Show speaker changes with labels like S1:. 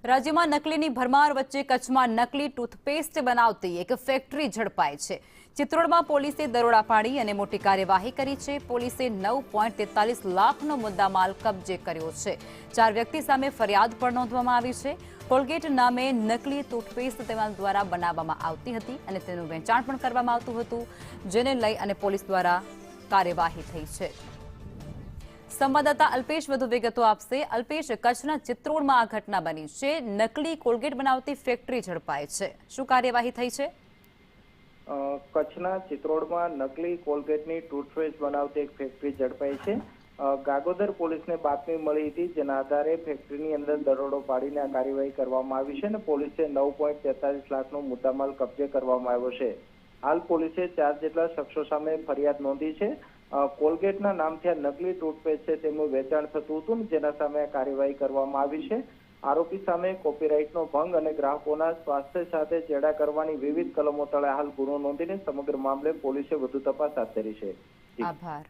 S1: રાજ્યમાં નકલીની ભરમાર વચ્ચે કચ્છમાં નકલી ટૂથપેસ્ટ બનાવતી એક ફેક્ટરી ઝડપાઈ છે। ચિત્રોડમાં પોલીસે દરોડા પાડી અને મોટી કાર્યવાહી કરી છે। પોલીસે 9.43 લાખનો મુદ્દામાલ કબજે કર્યો છે। 4 વ્યક્તિ સામે ફરિયાદ પણ નોંધવામાં આવી છે। કોલગેટ નામે નકલી ટૂથપેસ્ટ તેના દ્વારા બનાવવામાં આવતી હતી અને તેનું વેચાણ પણ કરવામાં આવતું હતું, જેને લઈ અને પોલીસ દ્વારા કાર્યવાહી થઈ છે। સંવાદદાતા અલ્પેશ વધુ વિગતો આપશે। અલ્પેશ, કચ્છના ચિત્રોડમાં આ ઘટના બની છે, નકલી કોલગેટ બનાવતી ફેક્ટરી ઝડપાઈ છે, શું કાર્યવાહી થઈ છે?
S2: કચ્છના ચિત્રોડમાં નકલી કોલગેટની ટૂથપેસ્ટ બનાવતી એક ફેક્ટરી ઝડપાઈ છે। ગાગોદર પોલીસને બાતમી મળી હતી, જેના આધારે ફેક્ટરીની અંદર દરોડો પાડીને આ કાર્યવાહી કરવામાં આવી છે અને પોલીસે 9.43 લાખનો મુદ્દામાલ કબજે કરવામાં આવ્યો છે। હાલ પોલીસે 4 જેટલા શખ્સો સામે ફરિયાદ નોંધી છે। કોલગેટના નામથી આ નકલી ટૂથપેસ્ટ છે તેમનું વેચાણ થતું હતું, જેના સામે આ કાર્યવાહી કરવામાં આવી છે। આરોપી સામે કોપીરાઇટનો ભંગ અને ગ્રાહકોના સ્વાસ્થ્ય સાથે ચેડા કરવાની વિવિધ કલમો તળે હાલ ગુનો નોંધીને સમગ્ર મામલે પોલીસે વધુ તપાસ હાથ ધરી છે।
S1: આભાર।